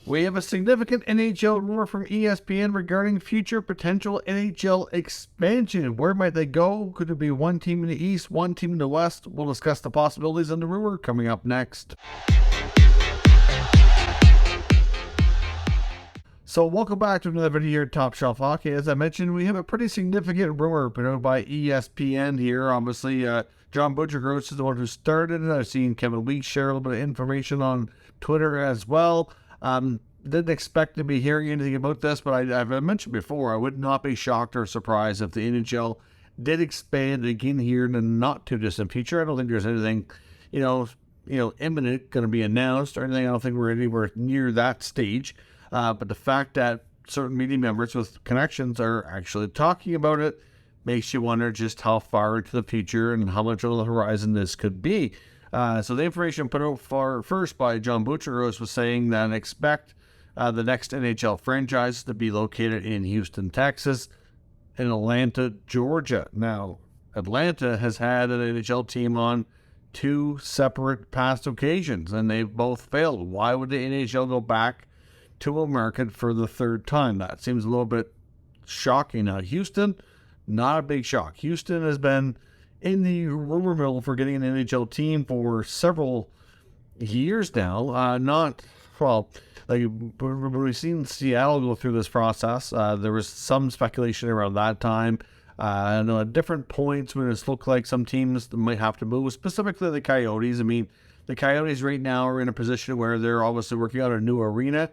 We have a significant NHL rumor from ESPN regarding future potential NHL expansion. Where might they go? Could it be one team in the East, one team in the West? We'll discuss the possibilities and the rumor coming up next. So welcome back to another video here at Top Shelf Hockey. As I mentioned, we have a pretty significant rumor put out by ESPN here. Obviously, John Butchergross is the one who started it. I've seen Kevin Weeks share a little bit of information on Twitter as well. Didn't expect to be hearing anything about this, but I've mentioned before, I would not be shocked or surprised if the NHL did expand again here in the not too distant future. I don't think there's anything, imminent going to be announced or anything. I don't think we're anywhere near that stage. But the fact that certain media members with connections are actually talking about it makes you wonder just how far into the future and how much on the horizon this could be. So the information put out first by John Butchergross was saying that expect the next NHL franchise to be located in Houston, Texas, and Atlanta, Georgia. Now, Atlanta has had an NHL team on two separate past occasions, and they've both failed. Why would the NHL go back to a market for the third time? That seems a little bit shocking. Now, Houston, not a big shock. Houston has been in the rumor mill for getting an NHL team for several years now. We've seen Seattle go through this process. There was some speculation around that time. I know at different points when it's looked like some teams might have to move, specifically the Coyotes. I mean, the Coyotes right now are in a position where they're obviously working out a new arena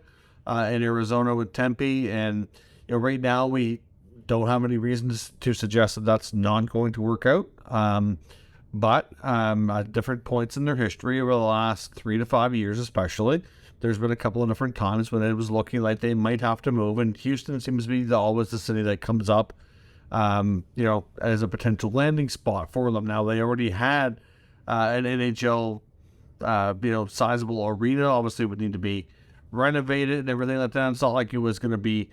in Arizona with Tempe, and right now we don't have any reasons to suggest that that's not going to work out. But at different points in their history over the last 3 to 5 years especially, there's been a couple of different times when it was looking like they might have to move, and Houston seems to be always the city that comes up as a potential landing spot for them. Now, they already had an NHL sizable arena. Obviously would need to be renovated and everything like that. It's not like it was going to be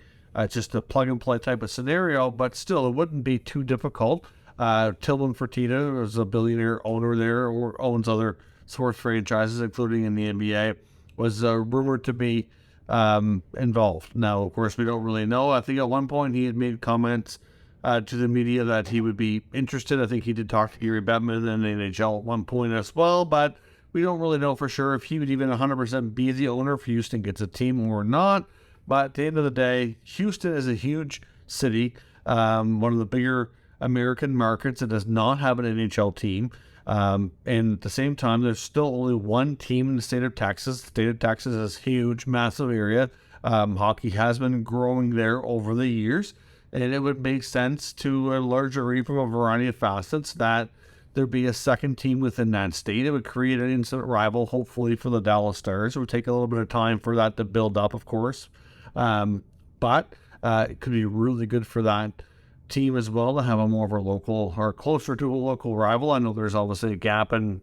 just a plug-and-play type of scenario, but still, it wouldn't be too difficult. Tillman Fertitta is a billionaire owner there, or owns other sports franchises, including in the NBA, was rumored to be involved. Now, of course, we don't really know. I think at one point he had made comments to the media that he would be interested. I think he did talk to Gary Bettman and the NHL at one point as well, but we don't really know for sure if he would even 100% be the owner if Houston gets a team or not. But at the end of the day, Houston is a huge city, one of the bigger American markets that does not have an NHL team. And at the same time, there's still only one team in the state of Texas. The state of Texas is a huge, massive area. Hockey has been growing there over the years, and it would make sense to a large degree from a variety of facets that there be a second team within that state. It would create an instant rival, hopefully, for the Dallas Stars. It would take a little bit of time for that to build up, of course. But it could be really good for that team as well to have a more of a local or closer to a local rival. I know there's obviously a gap in,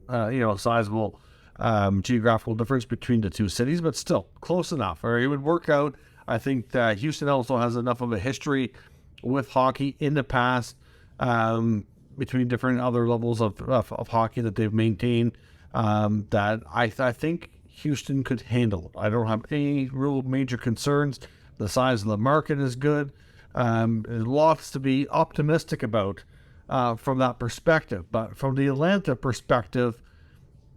sizable geographical difference between the two cities, but still close enough. Or it would work out. I think that Houston also has enough of a history with hockey in the past, between different other levels of hockey that they've maintained, that I think Houston could handle. I don't have any real major concerns. The size of the market is good. There's lots to be optimistic about from that perspective. But from the Atlanta perspective,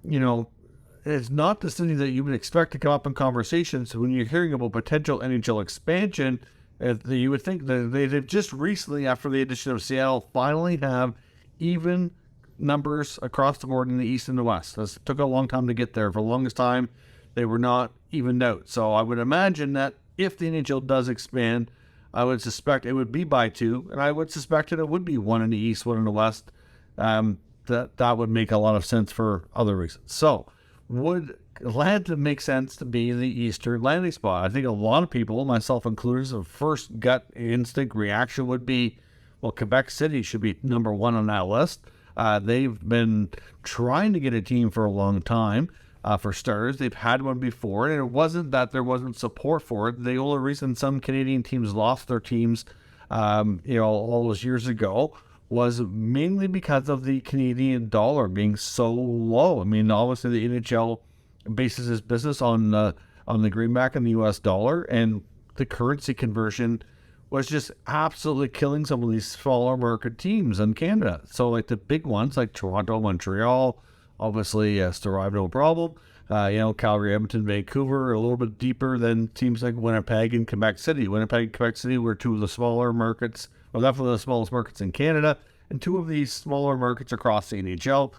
it's not the city that you would expect to come up in conversations. So when you're hearing about potential NHL expansion, you would think that they've just recently, after the addition of Seattle, finally have even numbers across the board in the East and the West. It took a long time to get there. For the longest time, they were not evened out. So I would imagine that if the NHL does expand, I would suspect it would be by two, and I would suspect that it would be one in the East, one in the West. That would make a lot of sense for other reasons. So would Atlanta make sense to be the Eastern landing spot? I think a lot of people, myself included, the first gut instinct reaction would be, well, Quebec City should be number one on that list. They've been trying to get a team for a long time. For starters, they've had one before, and it wasn't that there wasn't support for it. The only reason some Canadian teams lost their teams, all those years ago, was mainly because of the Canadian dollar being so low. I mean, obviously the NHL bases its business on on the greenback and the US dollar, and the currency conversion was just absolutely killing some of these smaller market teams in Canada. So like the big ones like Toronto, Montreal, obviously still have no problem. Calgary, Edmonton, Vancouver, a little bit deeper than teams like Winnipeg and Quebec City. Winnipeg and Quebec City were two of the smaller markets, or definitely the smallest markets in Canada, and two of these smaller markets across the NHL.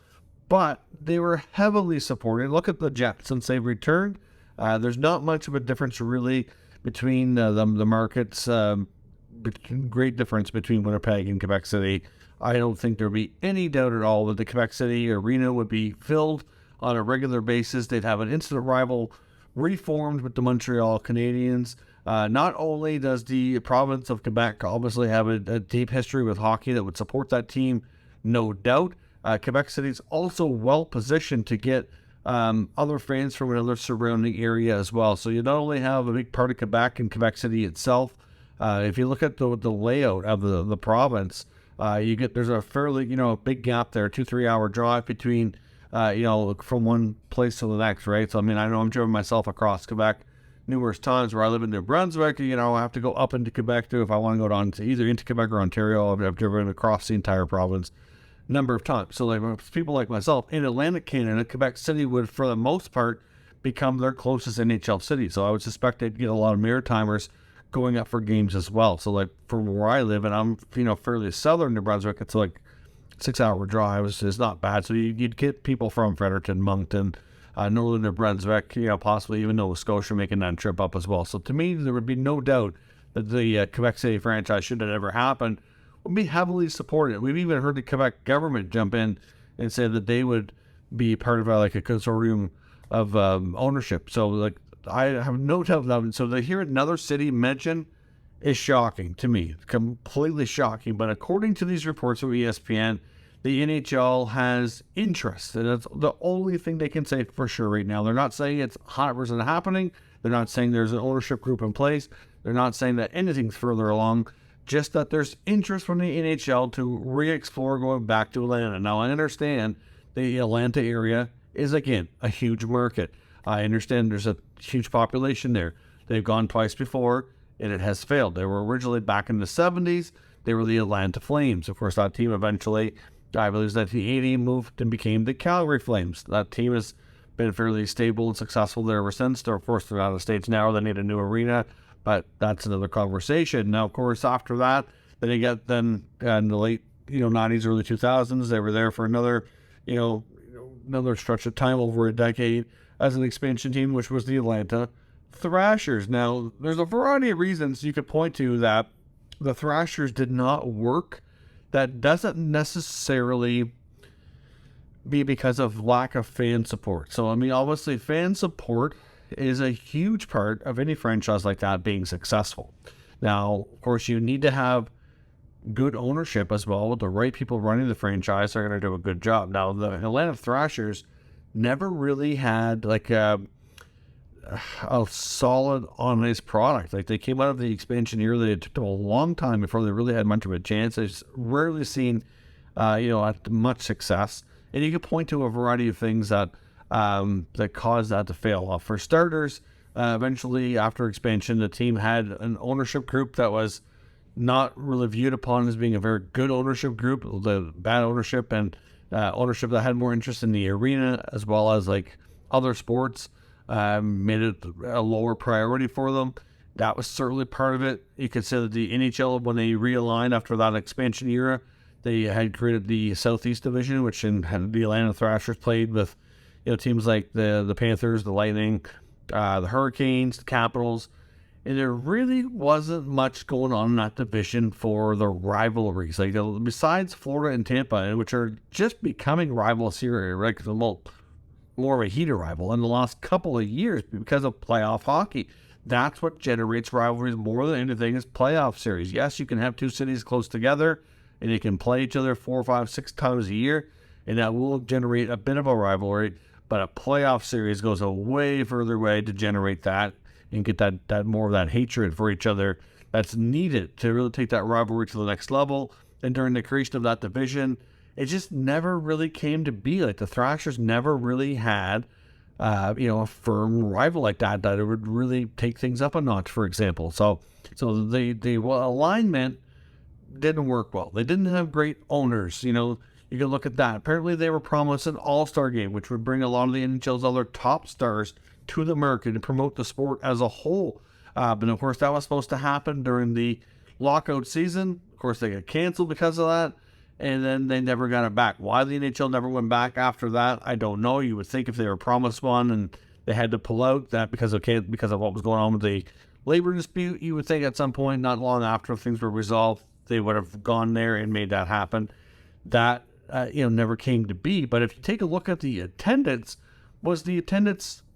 But they were heavily supported. Look at the Jets since they've returned. There's not much of a difference really between the markets. Great difference between Winnipeg and Quebec City. I don't think there'd be any doubt at all that the Quebec City arena would be filled on a regular basis. They'd have an instant rival reformed with the Montreal Canadiens. Not only does the province of Quebec obviously have a deep history with hockey that would support that team, no doubt, Quebec City is also well positioned to get other fans from another surrounding area as well. So you not only have a big part of Quebec and Quebec City itself. If you look at the layout of the province, there's a fairly big gap there, 2-3 hour drive between from one place to the next, right? So I mean, I know I'm driven myself across Quebec numerous times. Where I live in New Brunswick, I have to go up into Quebec too if I want to go down to either into Quebec or Ontario. I've driven across the entire province a number of times. So like people like myself in Atlantic Canada, Quebec City would for the most part become their closest NHL city. So I would suspect they'd get a lot of Maritimers going up for games as well. So like from where I live, and I'm fairly southern New Brunswick, it's like 6 hour drive is not bad. So you'd get people from Fredericton, Moncton, northern New Brunswick, possibly even Nova Scotia making that trip up as well. So to me, there would be no doubt that the Quebec City franchise, should it ever happen, would be heavily supported. We've even heard the Quebec government jump in and say that they would be part of like a consortium of ownership. So like I have no doubt that. So to hear another city mentioned is shocking to me, completely shocking. But according to these reports from ESPN, the NHL has interest, and that's the only thing they can say for sure right now. They're not saying it's 100% happening. They're not saying there's an ownership group in place. They're not saying that anything's further along, just that there's interest from the NHL to re-explore going back to Atlanta. Now, I understand the Atlanta area is, again, a huge market. I understand there's a huge population there. They've gone twice before, and it has failed. They were originally back in the 70s. They were the Atlanta Flames. Of course, that team eventually, I believe, that the 80 moved and became the Calgary Flames. That team has been fairly stable and successful there ever since. They're, of course, they're out of the States now. They need a new arena, but that's another conversation. Now, of course, after that, then you get in the late 90s, early 2000s, they were there for another stretch of time, over a decade, as an expansion team, which was the Atlanta Thrashers. Now, there's a variety of reasons you could point to that the Thrashers did not work. That doesn't necessarily be because of lack of fan support. So, I mean, obviously, fan support is a huge part of any franchise like that being successful. Now, of course, you need to have good ownership as well. With the right people running the franchise, they're going to do a good job. Now, the Atlanta Thrashers never really had like a solid, honest product. Like, they came out of the expansion year. It took them a long time before they really had much of a chance. They've rarely seen, much success. And you can point to a variety of things that caused that to fail. For starters, eventually after expansion, the team had an ownership group that was not really viewed upon as being a very good ownership group. The bad ownership and ownership that had more interest in the arena as well as like other sports made it a lower priority for them. That was certainly part of it. You could say that the NHL, when they realigned after that expansion era, they had created the Southeast Division, which had the Atlanta Thrashers played with teams like the Panthers, the Lightning, the Hurricanes, the Capitals. And there really wasn't much going on in that division for the rivalries. Like, besides Florida and Tampa, which are just becoming rivals here, right? Because more of a heated rival in the last couple of years because of playoff hockey. That's what generates rivalries more than anything is playoff series. Yes, you can have two cities close together and they can play each other 4, 5, 6 times a year, and that will generate a bit of a rivalry. But a playoff series goes a way further way to generate that and get that more of that hatred for each other that's needed to really take that rivalry to the next level. And during the creation of that division, it just never really came to be. Like, the Thrashers never really had a firm rival like that it would really take things up a notch, for example. So the alignment didn't work well. They didn't have great owners. You can look at that. Apparently they were promised an all-star game, which would bring a lot of the NHL's other top stars to the market and promote the sport as a whole. But of course that was supposed to happen during the lockout season. Of course they got canceled because of that, and then they never got it back. Why the NHL never went back after that, I don't know. You would think if they were promised one and they had to pull out that because of what was going on with the labor dispute, you would think at some point, not long after things were resolved, they would have gone there and made that happen. That never came to be. But if you take a look at the attendance,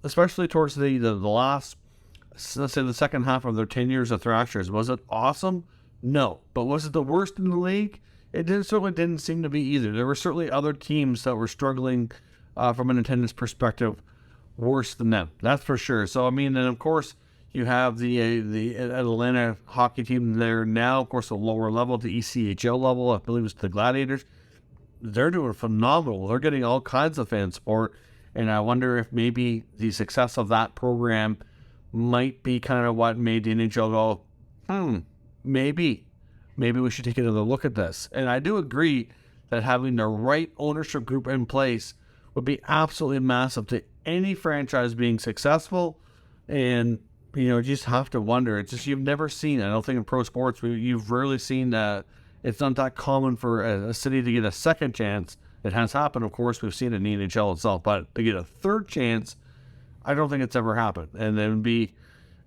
especially towards the last, let's say the second half of their 10 years of Thrashers, was it awesome? No. But was it the worst in the league? It certainly didn't seem to be either. There were certainly other teams that were struggling from an attendance perspective worse than them. That's for sure. So, and of course, you have the Atlanta hockey team there now, of course, a lower level, the ECHL level, I believe it's the Gladiators. They're doing phenomenal. They're getting all kinds of fan support, and I wonder if maybe the success of that program might be kind of what made the NHL go, maybe we should take another look at this. And I do agree that having the right ownership group in place would be absolutely massive to any franchise being successful. And you just have to wonder. It's just, you've never seen, I don't think in pro sports, you've rarely seen that. It's not that common for a city to get a second chance. It has happened, of course, we've seen it in the NHL itself, but to get a third chance, I don't think it's ever happened. And then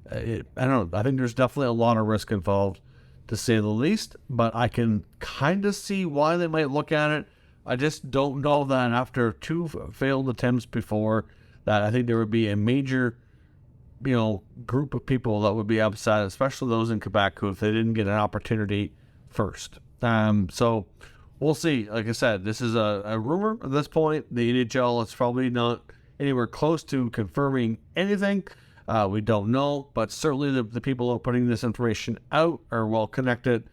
I don't know, I think there's definitely a lot of risk involved, to say the least, but I can kind of see why they might look at it. I just don't know that after 2 failed attempts before, that I think there would be a major group of people that would be upset, especially those in Quebec who, if they didn't get an opportunity first. So we'll see. Like I said, this is a rumor at this point. The NHL is probably not anywhere close to confirming anything. We don't know, but certainly the people who are putting this information out are well connected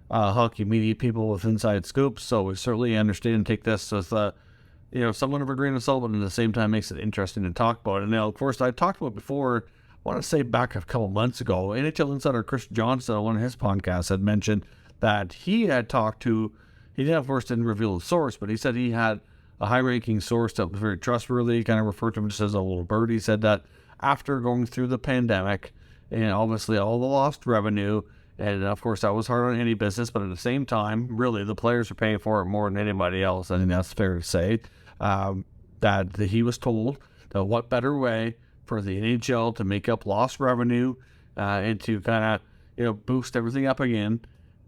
hockey media people with inside scoops. So we certainly understand and take this with somewhat of a grain of salt, but at the same time makes it interesting to talk about. And now, of course, I talked about before, I want to say back a couple months ago, NHL insider Chris Johnson on one of his podcasts had mentioned that he had talked to, of course didn't reveal the source, but he said he had a high-ranking source that was very trustworthy, kind of referred to him just as a little bird. He said that after going through the pandemic and obviously all the lost revenue, and of course that was hard on any business, but at the same time, really the players are paying for it more than anybody else. I think that's fair to say. That he was told that what better way for the NHL to make up lost revenue and to kind of boost everything up again,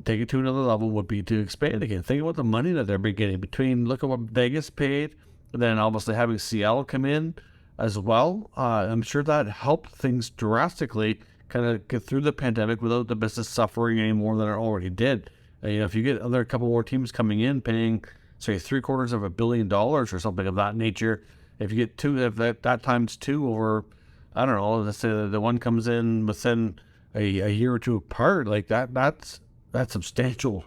take it to another level, would be to expand again. Think about the money that they're getting look at what Vegas paid, and then obviously having Seattle come in as well. I'm sure that helped things drastically kind of get through the pandemic without the business suffering any more than it already did. If you get a couple more teams coming in paying, say, $750 million or something of that nature, if you get that times 2 over, I don't know, let's say the one comes in within a year or two apart, like that's substantial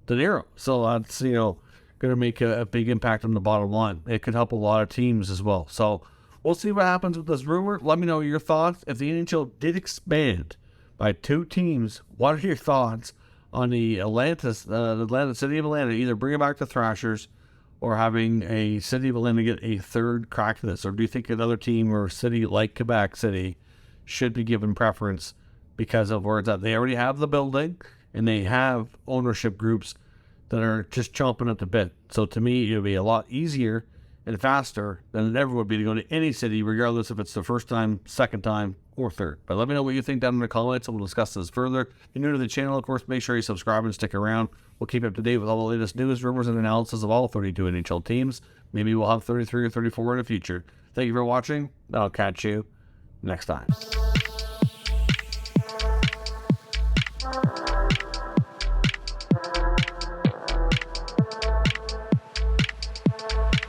dinero. So that's going to make a big impact on the bottom line. It could help a lot of teams as well. So we'll see what happens with this rumor. Let me know your thoughts. If the NHL did expand by 2 teams, what are your thoughts on the city of Atlanta, either bringing back the Thrashers or having a city of Atlanta get a third crack at this? Or do you think another team or city like Quebec City should be given preference because of where it's at? They already have the building and they have ownership groups that are just chomping at the bit. So to me, it would be a lot easier and faster than it ever would be to go to any city, regardless if it's the first time, second time, or third. But let me know what you think down in the comments, and we'll discuss this further. If you're new to the channel, of course, make sure you subscribe and stick around. We'll keep you up to date with all the latest news, rumors, and analysis of all 32 NHL teams. Maybe we'll have 33 or 34 in the future. Thank you for watching, and I'll catch you next time.